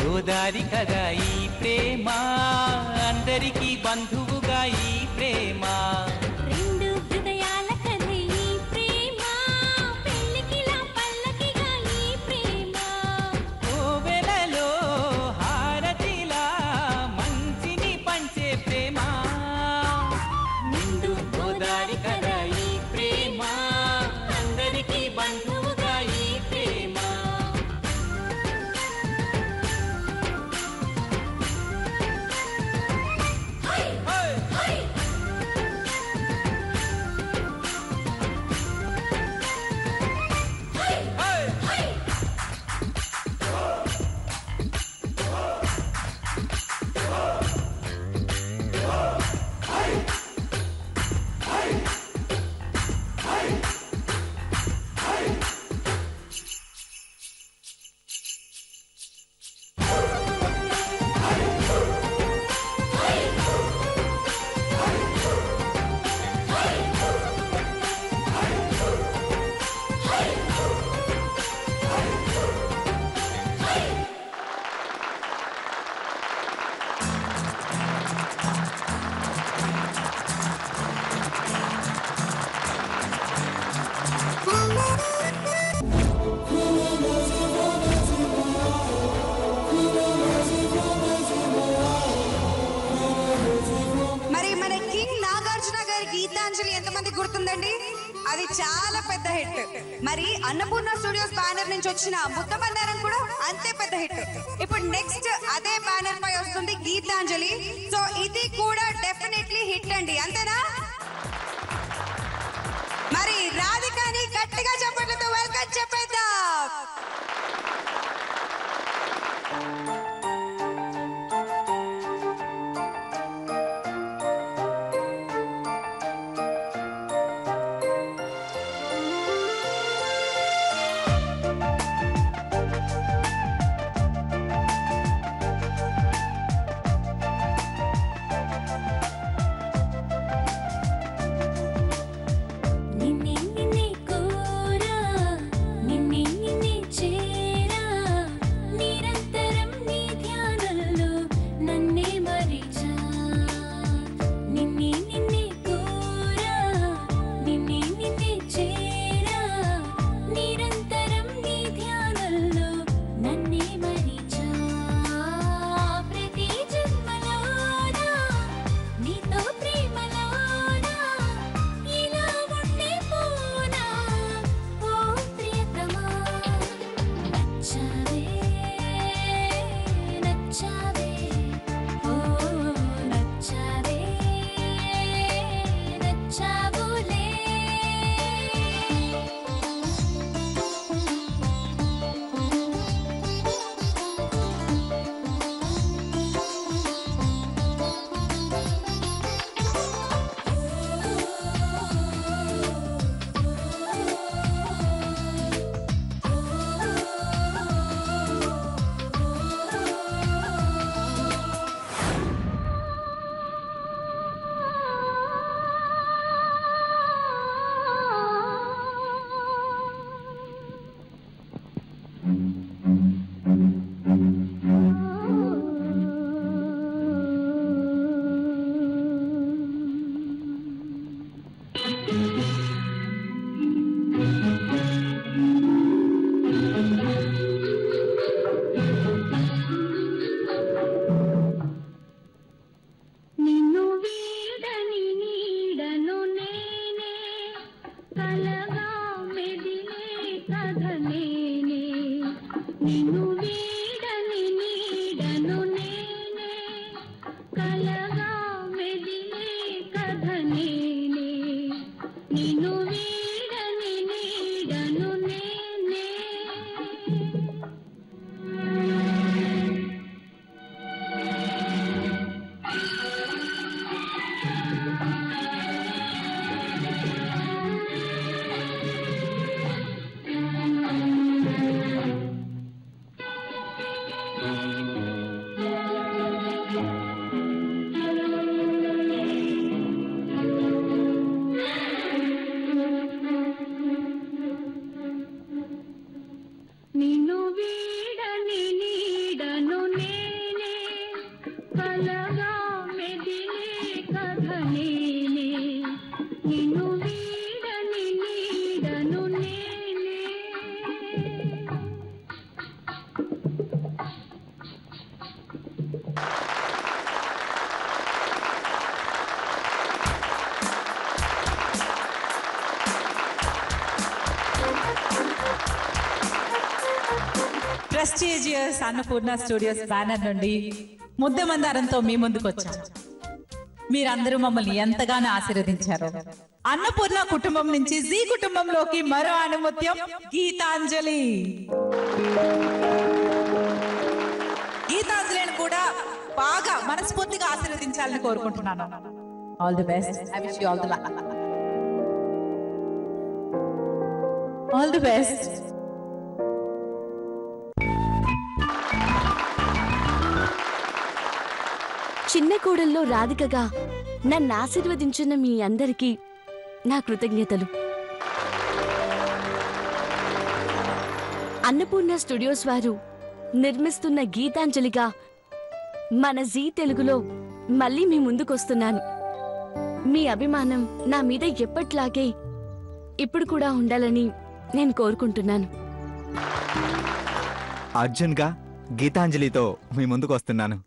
గోదారి కదా ఈ ప్రేమ, అందరికీ బంధువుగా ఈ ప్రేమ. రెండు హృదయాల కథ ఈ ప్రేమ, పెళ్ళికిలా పల్లకిగా ఈ ప్రేమ. కోవెలలో హారతిలా మంచిని పంచే ప్రేమ. నిండు గోదారి కదా ఈ ప్రేమ, అందరికీ బంధువుగా ఈ ప్రేమ. మరి మన కింగ్ నాగార్జున గారి గీతాంజలి ఎంతమంది గుర్తుందండి? అది చాలా పెద్ద హిట్. మరి అన్నపూర్ణ స్టూడియోస్ బ్యానర్ నుంచి వచ్చిన ముద్దమందారం కూడా అంతే పెద్ద హిట్. ఇప్పుడు నెక్స్ట్ అదే బ్యానర్ పై వస్తుంది గీతాంజలి. సో ఇది కూడా డెఫినెట్లీ హిట్ అండి, అంతేనా? మరి రాధికాని గట్టిగా చెప్పట్లతో వెల్కమ్ చెప్పేద్దాం. నిన్నే నిన్నే కోరా, నిన్నే నిన్నే చేరా, నిరంతరం నీ ధ్యానంలో నన్నే మరిచా. నిన్నే నిన్నే కోరా, నిన్నే నిన్నే చేరా, నిరంతరం నీ ధ్యానంలో నన్నే మరిచా. ప్రతి జన్మలోనా నీతో ప్రేమలోనా ఇలా ఉండిపోనా ఓ ప్రియతమా. నచ్చావే నచ్చావే ఓ నచ్చావే నచ్చావులే. నిన్ను వీడని నీడను నేనే, కలగా మెదిలే కథ నేనే. నిన్ను వీడని నీడను నేనే, కలగా మెదిలే కథ నేనే. నిన్ను వీడని నీడను నేనే. ప్రెస్టీజియస్ అన్నపూర్ణ స్టూడియోస్ బ్యానర్ నుండి ముద్దమందారంతో మీ ముందుకు వచ్చాం. మీరందరూ మమ్మల్ని ఎంతగానో ఆశీర్వదించారు. అన్నపూర్ణ కుటుంబం నుంచి జీ కుటుంబంలోకి మరో అనుమత్యం గీతాంజలి. గీతాంజలిని కూడా బాగా మనస్ఫూర్తిగా ఆశీర్వదించాలని కోరుకుంటున్నాను. All the best. I wish you all the luck. All the best. చిన్న కోడల్లో రాధికగా నన్ను ఆశీర్వదించిన మీ అందరికీ నా కృతజ్ఞతలు. అన్నపూర్ణ స్టూడియోస్ వారు నిర్మిస్తున్న గీతాంజలిగా మన జీ తెలుగులో మళ్ళీ మీ ముందుకొస్తున్నాను. మీ అభిమానం నా మీద ఎప్పట్లాగే ఇప్పుడు కూడా ఉండాలని నేను కోరుకుంటున్నాను. అర్జున్గా గీతాంజలితో మీ ముందుకు వస్తున్నాను.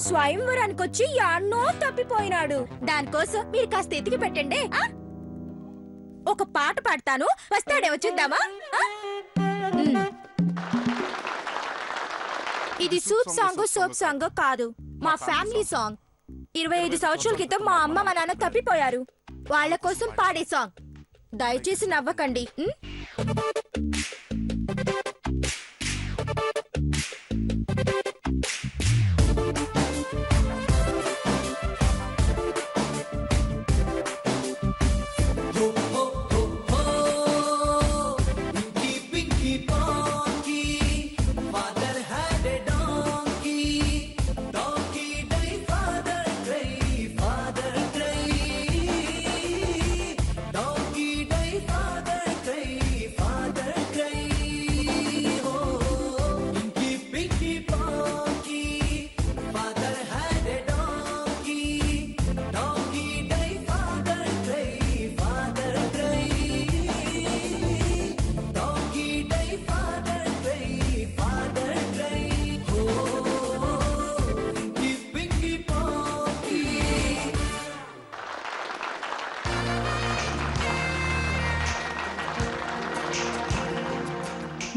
స్వయంవరానికొచ్చి యాన్నో తప్పిపోయినాడు. దానికోసం మీరు కాస్త ఎతికి పెట్టండి. ఒక పాట పాడతాను, వస్తాడేమో చూద్దామా? ఇది సూప్ సాంగ్ సోప్ సాంగ్ కాదు, మా ఫ్యామిలీ సాంగ్. 25 సంవత్సరాల క్రితం మా అమ్మ మా నాన్న తప్పిపోయారు. వాళ్ళ కోసం పాడే సాంగ్. దయచేసి నవ్వకండి.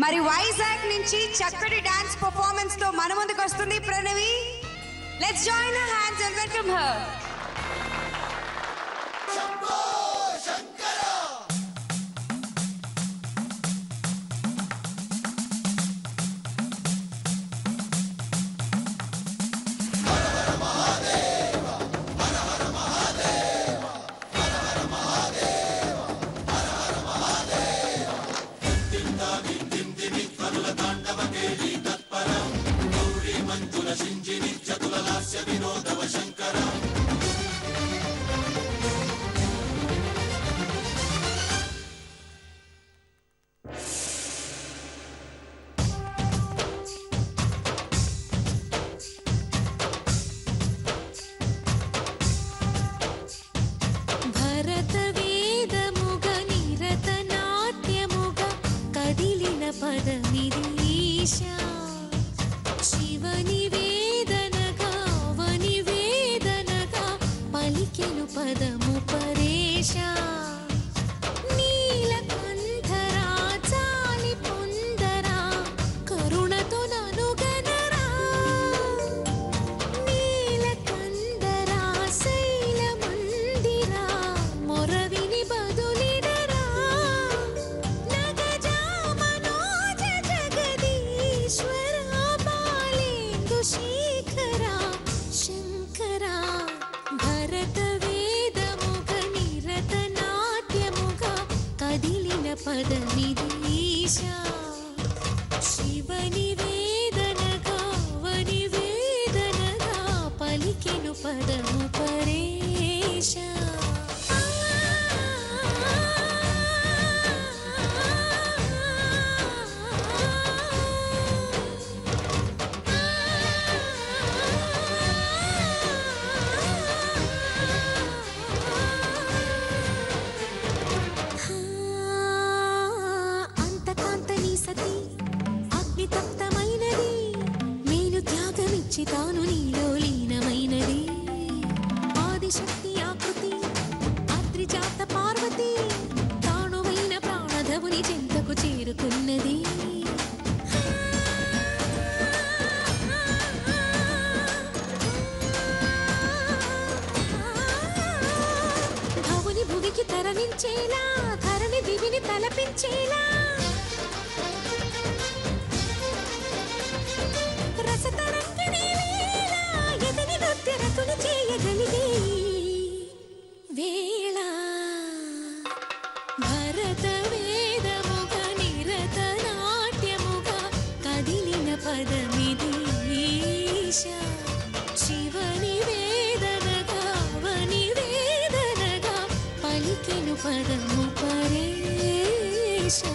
మరి వైజాగ్ నుంచి చక్కటి డాన్స్ పర్ఫార్మెన్స్ తో మన ముందుకు వస్తుంది Pranavi. Let's join her hands and welcome her. పదమిదీశా శివని వేదనగా వని వేదనగా పలికెను పదము పరేశా తాను నీలో లీనమైనది ఆదిశక్తి ఆకృతి అద్రిజాత పార్వతి తానువైన ప్రాణధవుని చెంతకు చేరుకున్నది భవుని భువికి తరలించేలా ధరణి దివిని తలపించేలా చేయగలిగే వేళ భరత వేదముగా నిరత నాట్యముగా కదిలిన పదమిదీశా శివని వేదనగా వని వేదనగా పలికెను పదము పరేశా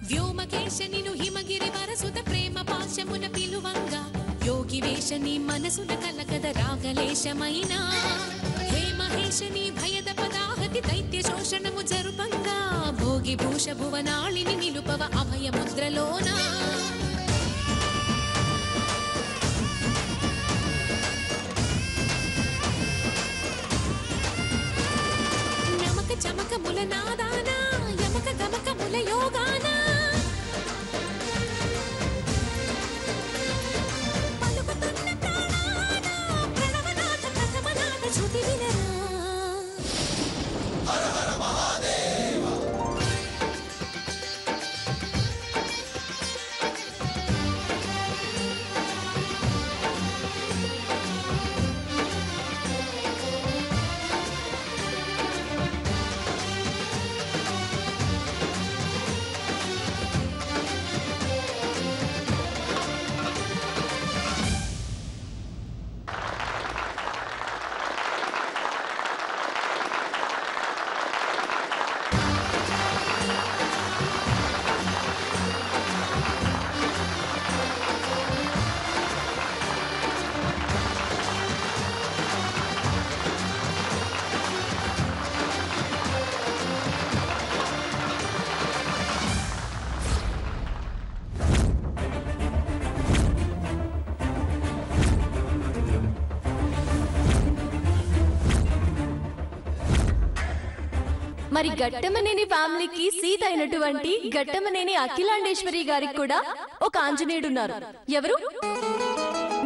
వ్యోమకేశనిను హిమగిరి వరసుత ప్రేమ పాశమున పిలువంగా యోగి వేషని మనసున కలకద రాగలేశమైనా హే మహేశని భయద పదాహతి దైత్య శోషణము జరుపంగా భోగి భూష భువనాళిని నిలుపవ అభయ ముద్రలోనా నమక చమక ముల నాదానా యమక గమక ముల యోగానా పలుకుతున్న ప్రాణాన ప్రణవనాథ ప్రథమనాథ శృతి వినరా హర హర మహాదేవ మరి గట్టమనేని ఫ్యామిలీకి సీత అయినటువంటి గట్టమనేని అఖిలాండేశ్వరి గారికి కూడా ఒక ఆంజనేయుడు ఉన్నారు. ఎవరు?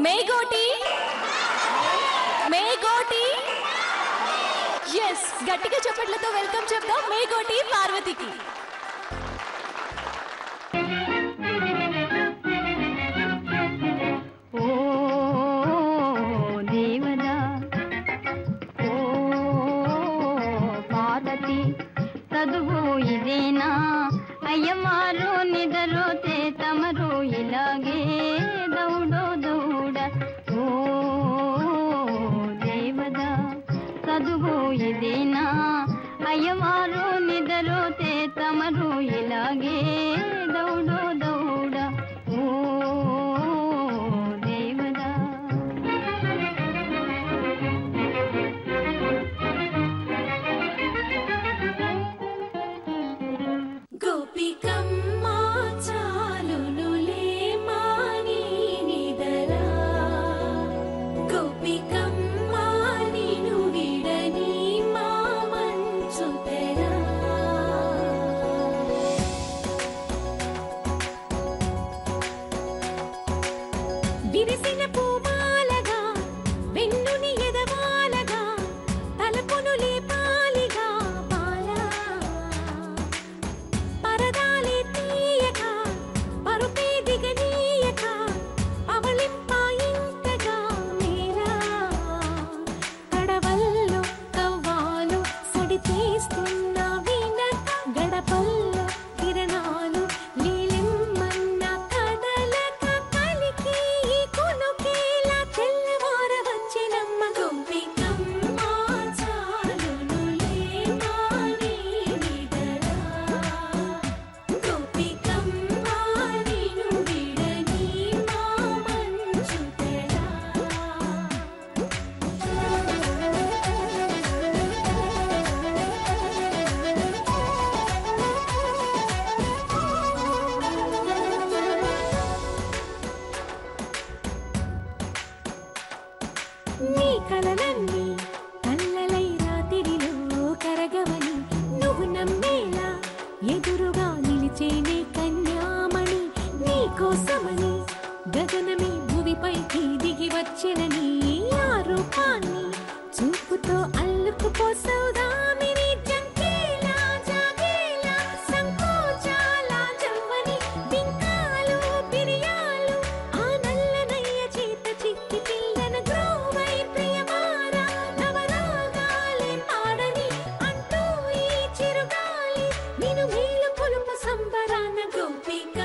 మేగోటి. మేగోటి. ఎస్, గట్టిగా చప్పట్లతో వెల్కమ్ చెప్తాం మేగోటి పార్వతికి. చదువు ఇదేనా అయ్యమారు నిదరోతే తమరు ఇలాగే దౌడో దౌడ ఓ దేవదా చదువు ఇదేనా అయ్యమారు నిదరోతే తమరు ఇలాగే దౌడో దౌడ ఓ దేవదా గోపికమ్మా చాలునులే మాని నిదరా గోపికమ్మా నిను విడని మా మంచు తెరా ఎదురుగా నిలిచేనే కన్యామణి నీకోసమని గగనమే భువిపైకి దిగి వచ్చినని ఆ రూపాన్ని చూపుతో అల్లుకుపోసౌదామిని జంకేలా జాగేలా సంకోచాల జవ్వని బింకాలు పిరియాలు ఆ నల్లనయ్య చేత చిక్కి పిల్లన గ్రోవై ప్రియమారా నవరాగాలే పాడని అంటూ ఈ చిరుగాలి నిను మేలు కొలుపు సంబరాన గోపిక